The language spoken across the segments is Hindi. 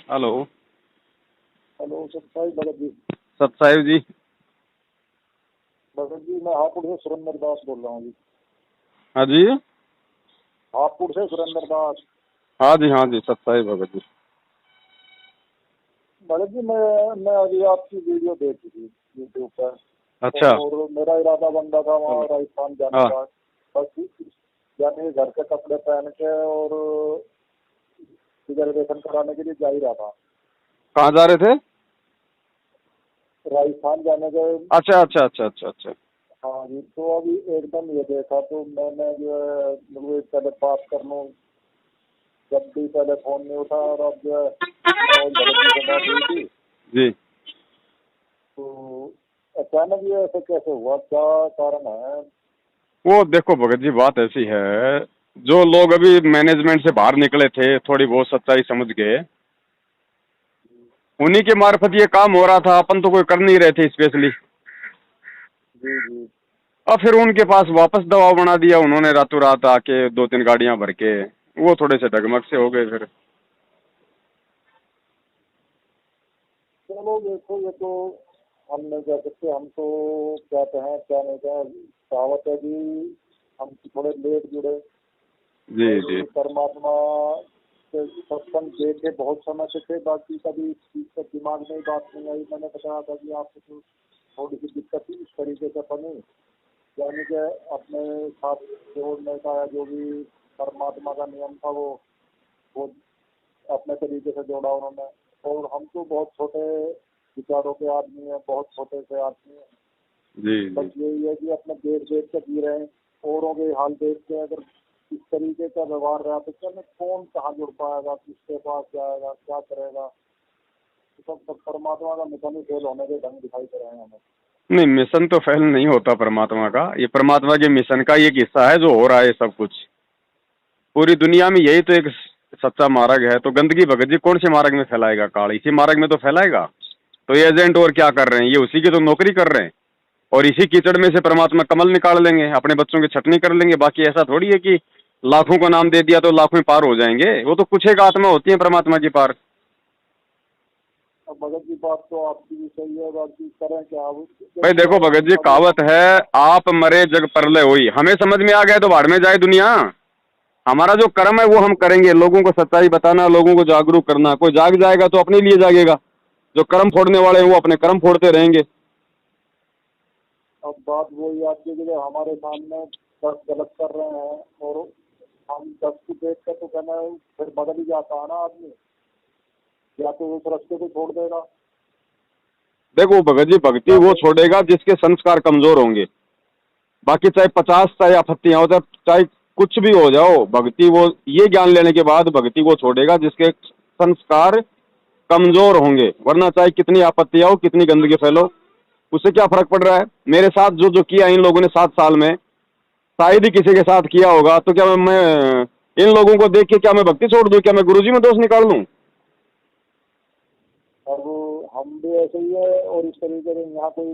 हेलो। हेलो सत्ताई भगत जी। सतसाहिब जी। भगत जी मैं हापुड़ से सुरेंद्र दास बोल रहा हूँ जी। हाँ जी। हापुड़ से सुरेंद्र दास। हाँ जी, हाँ जी, सतसाहिब भगत जी। भगत जी मैं अभी आपकी वीडियो देखी थी यूट्यूब पर। अच्छा। और मेरा इरादा बनता था वहाँ राजस्थान जाने हाँ। का। बस यानी घर के कपड़े पहन के और रिजर्वेशन कराने के लिए जा ही रहा था। कहाँ जा रहे थे? राजस्थान जाने के। अच्छा अच्छा अच्छा अच्छा अच्छा। हाँ जी, तो अभी एकदम ये देखा तो मैंने जो है मुझे पहले बात कर लूँ। जब भी पहले फोन नहीं उठा और अब जो है मनोज भगत जी से बात हुई थी। जी। तो अचानक ये ऐसे कैसे हुआ, क्या कारण है? वो देखो भगत जी, बात ऐसी है, जो लोग अभी मैनेजमेंट से बाहर निकले थे थोड़ी बहुत सच्चाई समझ के, उन्हीं के मार्फत ये काम हो रहा था। अपन तो कोई कर नहीं रहे थे स्पेशली। जी जी। और फिर उनके पास वापस दबाव बना दिया उन्होंने, रातों रात आके 2-3 गाड़ियां भर के। वो थोड़े से डगमग से हो गए फिर। चलो देखो, ये तो हम नहीं कह सकते। हम तो क्या कहें क्या नहीं कहें, कहावत है कि हम थोड़े लेट जुड़े जी जी। और परमात्मा से सत्संग देखे बहुत समय से थे। बाकी कभी इस चीज का दिमाग में बात नहीं आई। मैंने बताया था कि आपको तो थोड़ी सी दिक्कत इस तरीके से बनी, यानी कि अपने साथ जोड़ने का, जो भी परमात्मा का नियम था वो अपने तरीके से जोड़ा उन्होंने। और हम तो बहुत छोटे विचारों के आदमी हैं, बहुत छोटे से आदमी हैं। जी बस जी। यही है कि अपने देख देख के जी रहे हैं। औरों के हाल देख के अगर इस तरीके का व्यवहार रहा तो क्या कौन कहाँ जुड़ पाएगा, किसके पास जाएगा, क्या करेगा? तो सब परमात्मा का मिशन ही फेल होने के ढंग दिखाई दे रहे हैं हमें। नहीं, मिशन तो फेल नहीं होता परमात्मा का। ये परमात्मा के मिशन का एक हिस्सा है जो हो रहा है सब कुछ। पूरी दुनिया में यही तो एक सच्चा मार्ग है। तो गंदगी भगत जी कौन से मार्ग में फैलाएगा? काल इसी मार्ग में तो फैलाएगा। तो ये एजेंट और क्या कर रहे हैं? ये उसी की तो नौकरी कर रहे हैं। और इसी कीचड़ में से परमात्मा कमल निकाल लेंगे, अपने बच्चों की छटनी कर लेंगे। बाकी ऐसा थोड़ी है कि लाखों का नाम दे दिया तो लाखों ही पार हो जाएंगे। वो तो कुछ एक आत्मा होती है परमात्मा की पार। अब भगत जी बात तो आपकी भी सही है, बाकी करें क्या अब? भाई देखिए देखो भगत जी, अभी कहावत है, आप मरे जग परलय हुई। हमें समझ में आ गया तो बाढ़ में जाए दुनिया। हमारा जो कर्म है वो हम करेंगे, लोगों को सच्चाई बताना, लोगों को जागरूक करना। कोई जाग जाएगा तो अपने लिए जागेगा। जो कर्म फोड़ने वाले हैं वो अपने कर्म फोड़ते रहेंगे। अब बात वही आती है कि जो हमारे सामने 10 गलत कर रहे हैं और हम 10 को देख कर तो कहना फिर बदल ही जाता है ना आदमी, या तो उस रास्ते को छोड़ देगा। देखो भगत जी, भक्ति या वो फिर छोड़ेगा जिसके संस्कार कमजोर होंगे। बाकी चाहे 50 चाहे आपत्तियां हो, चाहे कुछ भी हो जाओ, भक्ति वो ये ज्ञान लेने के बाद भक्ति वो छोड़ेगा जिसके संस्कार कमजोर होंगे। वरना चाहे कितनी आपत्तियां हो, कितनी गंदगी फैलो, उससे क्या फर्क पड़ रहा है? मेरे साथ जो जो किया इन लोगों ने 7 साल में, शायद ही किसी के साथ किया होगा। तो क्या मैं इन लोगों को देख के क्या मैं भक्ति छोड़ दूं? क्या मैं गुरुजी में दोष निकाल लूं? अब हम भी ऐसे ही है। और इस तरीके से यहाँ कोई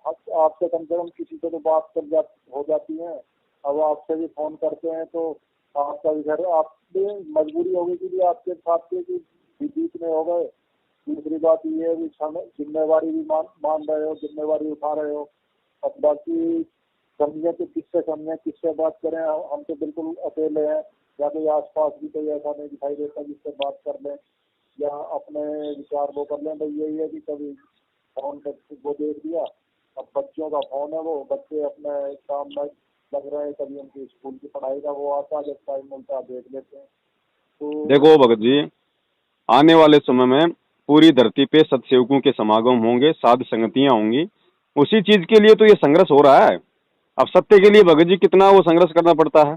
आपसे कम से कम किसी से तो बात हो जाती है। अब आपसे भी फोन करते हैं तो आपका भी घर, आप भी मजबूरी होगी कि आपके साथ के कि बीच में हो गए। दूसरी बात ये है कि जिम्मेवारी भी मान रहे हो, जिम्मेवारी उठा रहे हो। अब बाकी समझे तो किससे बात करें? हम तो बिल्कुल अकेले हैं, या कोई आसपास भी कोई ऐसा नहीं दिखाई देता जिससे बात कर लें या अपने विचार वो कर लें। तो यही है कि कभी फोन कर वो देख दिया। अब बच्चों का फोन है, वो बच्चे अपने काम में लग रहे हैं, कभी उनकी स्कूल की पढ़ाई का वो आता है, जब टाइम मिलता है देख लेते हैं। तो देखो भगत जी, आने वाले समय में पूरी धरती पे सत्सेवकों के समागम होंगे, साध संगतियां होंगी। उसी चीज के लिए तो ये संघर्ष हो रहा है। अब सत्य के लिए भगत जी कितना वो संघर्ष करना पड़ता है।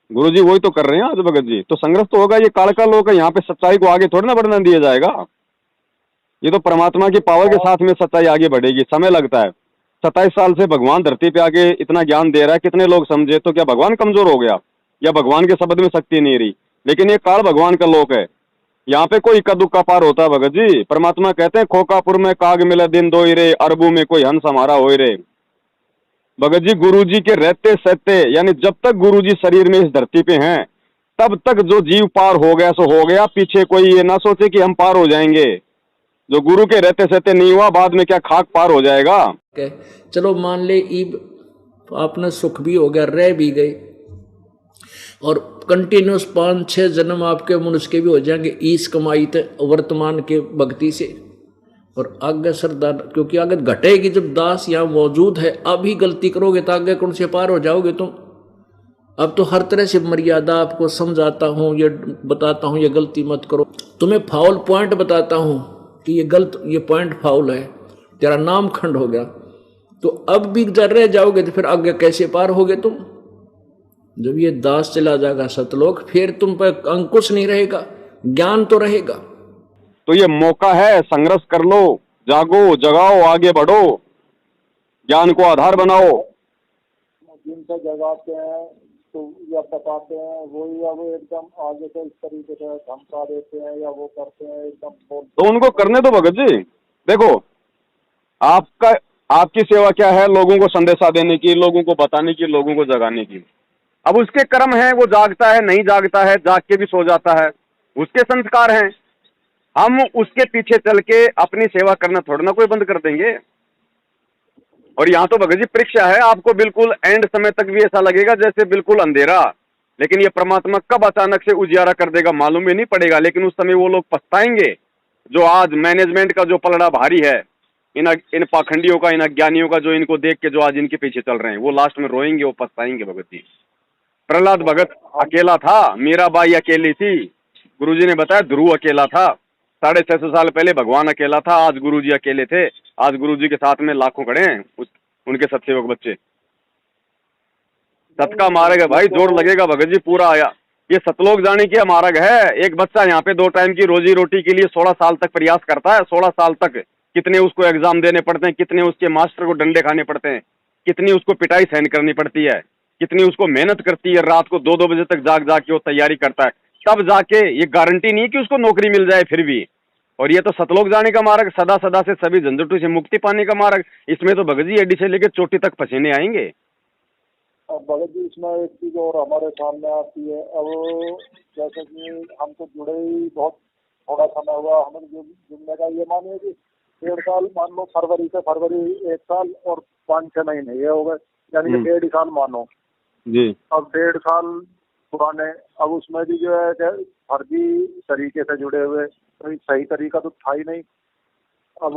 गुरु जी वही तो कर रहे हैं आज भगत जी। तो संघर्ष तो होगा। ये काल का लोग है, यहाँ पे सच्चाई को आगे थोड़ी ना बढ़ने दिया जाएगा। ये तो परमात्मा की पावर के आप साथ में सच्चाई आगे बढ़ेगी। समय लगता है। 27 साल से भगवान धरती पे आके इतना ज्ञान दे रहा है, कितने लोग समझे? तो क्या भगवान कमजोर हो गया या भगवान के शब्द में शक्ति नहीं रही? लेकिन ये काल भगवान का लोक है। यहाँ पे कोई इक्का दुक्का पार होता है भगत जी। परमात्मा कहते हैं, खोकापुर में काग मिले दिन दो रे, अरबू में कोई हंस हमारा हो रे। भगत जी गुरु जी के रहते सहते, यानी जब तक गुरु जी शरीर में इस धरती पे हैं, तब तक जो जीव पार हो गया सो हो गया, पीछे कोई ये ना सोचे कि हम पार हो जाएंगे। जो गुरु के रहते सहते नहीं हुआ, बाद में क्या खाक पार हो जाएगा। चलो मान ले ईब आपने सुख भी हो गया, रह भी गए, और कंटिन्यूस 5-6 जन्म आपके मनुष्य के भी हो जाएंगे ईस कमाई थे वर्तमान के भक्ति से। और आगे श्रद्धा, क्योंकि आगे घटेगी जब दास यहाँ मौजूद है। अभी गलती करोगे तो आगे कौन से पार हो जाओगे तुम। अब तो हर तरह से मर्यादा आपको समझाता हूँ, ये बताता हूँ ये गलती मत करो, तुम्हें फाउल पॉइंट बताता हूँ कि ये गलत, ये पॉइंट फाउल है, तेरा नाम खंड हो गया। तो अब भी जर रह जाओगे तो फिर आगे कैसे पार होगे तुम। जब ये दास चला जाएगा सतलोक, फिर तुम पर अंकुश नहीं रहेगा, ज्ञान तो रहेगा। तो ये मौका है, संघर्ष कर लो, जागो, जगाओ, आगे बढ़ो, ज्ञान को आधार बनाओ। जिनसे जगाते हैं तो या बताते हैं वही, या वो एकदम आगे से इस तरीके से धमका देते हैं या वो करते हैं एकदम। तो उनको करने दो भगत जी। देखो, आपकी सेवा क्या है? लोगों को संदेशा देने की, लोगों को बताने की, लोगों को जगाने की। अब उसके कर्म है, वो जागता है, नहीं जागता है, जाग के भी सो जाता है, उसके संस्कार हैं। हम उसके पीछे चल के अपनी सेवा करना थोड़ा ना कोई बंद कर देंगे। और यहाँ तो भगत जी परीक्षा है, आपको बिल्कुल एंड समय तक भी ऐसा लगेगा जैसे बिल्कुल अंधेरा, लेकिन ये परमात्मा कब अचानक से उजियारा कर देगा मालूम ही नहीं पड़ेगा। लेकिन उस समय वो लोग पछताएंगे जो आज मैनेजमेंट का जो पलड़ा भारी है, इन पाखंडियों का, इन अज्ञानियों का, जो इनको देख के जो आज इनके पीछे चल रहे हैं, वो लास्ट में रोएंगे, वो पछताएंगे भगत जी। प्रहलाद भगत अकेला था, मीराबाई अकेली थी, गुरुजी ने बताया ध्रुव अकेला था, 650 साल पहले भगवान अकेला था, आज गुरुजी अकेले थे। आज गुरुजी के साथ में लाखों खड़े हैं, उनके सत्सेवक बच्चे। सत का मार्ग है भाई, जोर लगेगा भगत जी, पूरा आया। ये सतलोक जाने की मार्ग है। एक बच्चा यहाँ पे 2 टाइम की रोजी रोटी के लिए 16 साल तक प्रयास करता है। 16 साल तक कितने उसको एग्जाम देने पड़ते हैं, कितने उसके मास्टर को डंडे खाने पड़ते हैं, कितनी उसको पिटाई सहन करनी पड़ती है, कितनी उसको मेहनत करती है। रात को 2-2 बजे तक जाग जाग के वो तैयारी करता है, तब जाके ये गारंटी नहीं कि उसको नौकरी मिल जाए फिर भी। और ये तो सतलोक जाने का मार्ग, सदा सदा से सभी झंझटों से मुक्ति पाने का मार्ग। इसमें तो भगत जी एडी से लेकर चोटी तक पसीने आएंगे। अब भगत जी इसमें एक चीज और हमारे सामने आती है। अब जैसे कि हम तो जुड़े ही बहुत थोड़ा समय हुआ, हमें जुड़ने का ये मानिए कि 1.5 साल, मान लो फरवरी से फरवरी 1 साल और 5-6 महीने ये हो गए, यानी कि 1.5 साल मानो जी। अब 1.5 साल पुराने, अब उसमें भी जो है फर्जी तरीके से जुड़े हुए, कोई सही तरीका तो था ही नहीं। अब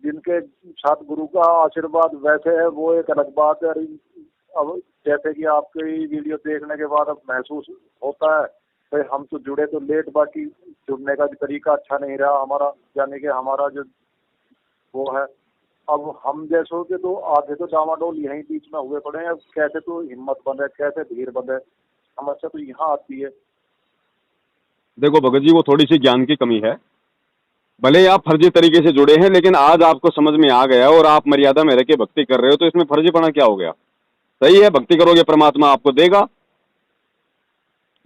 जिनके साथ गुरु का आशीर्वाद वैसे है वो एक अलग बात है। अब जैसे कि आपकी वीडियो देखने के बाद अब महसूस होता है भाई हम तो जुड़े तो लेट, बाकी जुड़ने का भी तरीका अच्छा नहीं रहा हमारा, यानी कि हमारा जो वो है। अब हम जैसों के तो आधे तो डामाडोल यहीं बीच में हुए पड़े हैं। अब कैसे तो हिम्मत बंधे, कैसे धीर बंधे, समस्या तो यहाँ आती है। देखो भगत जी, वो थोड़ी सी ज्ञान की कमी है। भले ही आप फर्जी तरीके से जुड़े हैं, लेकिन आज आपको समझ में आ गया और आप मर्यादा में रह के भक्ति कर रहे हो, तो इसमें फर्जीपना क्या हो गया? सही है, भक्ति करोगे परमात्मा आपको देगा,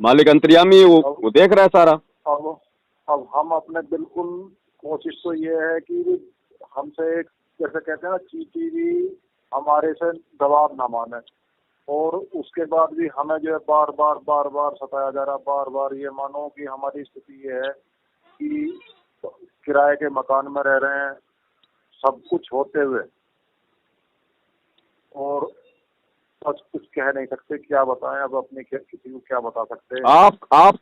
मालिक अंतर्यामी, वो देख रहा है सारा। अब हम अपने बिल्कुल कोशिश तो ये है कि हमसे एक जैसे कहते हैं ना चीटी भी हमारे से दबाव ना माने, और उसके बाद भी हमें जो है बार बार सताया जा रहा। बार बार ये मानो कि हमारी स्थिति ये है कि किराए के मकान में रह रहे हैं, सब कुछ होते हुए, और बस कुछ कह नहीं सकते, क्या बताएं अब अपने किसी को क्या बता सकते हैं। आप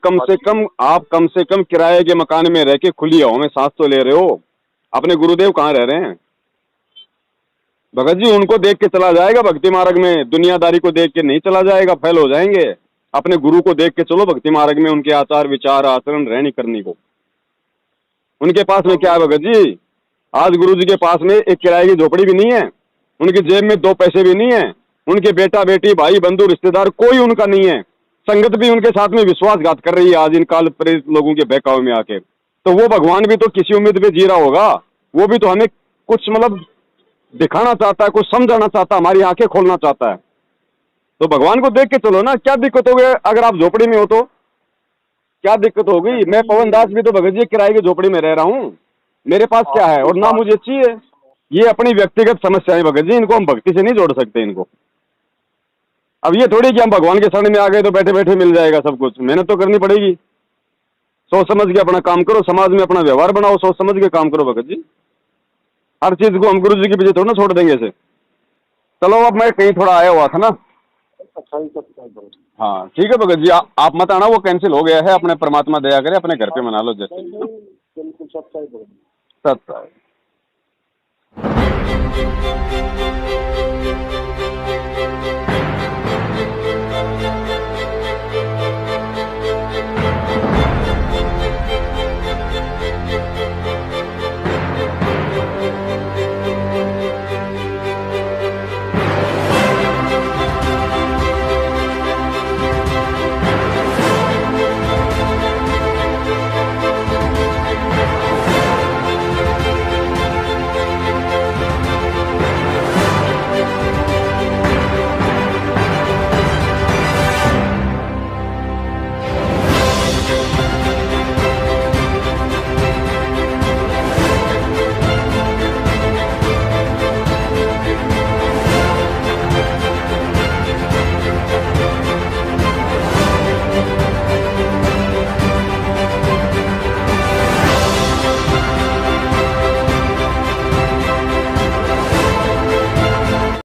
कम से कम किराए के मकान में रह के खुली हवा में सांस तो ले रहे हो। अपने गुरुदेव कहाँ रह रहे हैं भगत जी? उनको देख के चला जाएगा भक्ति मार्ग में, दुनियादारी को देख के नहीं चला जाएगा, फेल हो जाएंगे। अपने गुरु को देख के चलो भक्ति मार्ग में, उनके आचार विचार आचरण रहनी करनी को। उनके पास में क्या है भगत जी? आज गुरु जी के पास में एक किराए की झोपड़ी भी नहीं है, उनकी जेब में 2 पैसे भी नहीं है, उनके बेटा बेटी भाई बंधु रिश्तेदार कोई उनका नहीं है। संगत भी उनके साथ में विश्वासघात कर रही है आज इन काल प्रेरित लोगों के बहकावे में आके। तो वो भगवान भी तो किसी उम्मीद पे जी रहा होगा, वो भी तो हमें कुछ मतलब दिखाना चाहता है, कुछ समझाना चाहता है, हमारी आंखें खोलना चाहता है। तो भगवान को देख के चलो ना। क्या दिक्कत हो गई अगर आप झोपड़ी में हो तो? क्या दिक्कत हो गई? मैं पवन दास भी तो भगत जी किराए की झोपड़ी में रह रहा हूँ, मेरे पास क्या है और ना मुझे चाहिए। ये अपनी व्यक्तिगत समस्या है भगत जी, इनको हम भक्ति से नहीं जोड़ सकते इनको। अब ये थोड़ी कि हम भगवान के शरण में आ गए तो बैठे बैठे मिल जाएगा सब कुछ, मेहनत तो करनी पड़ेगी। सोच समझ के अपना काम करो, समाज में अपना व्यवहार बनाओ, सोच समझ के काम करो भगत जी। हर चीज को हम गुरु जी के पीछे थोड़ा ना छोड़ देंगे ऐसे। चलो अब मैं कहीं थोड़ा आया हुआ था ना। अच्छा ही सब। हाँ ठीक है भगत जी, आप मत आना, वो कैंसिल हो गया है। अपने परमात्मा दया करे, अपने घर पे मना लो जैसे। बिल्कुल सच्चाई बोलो। सत्य है।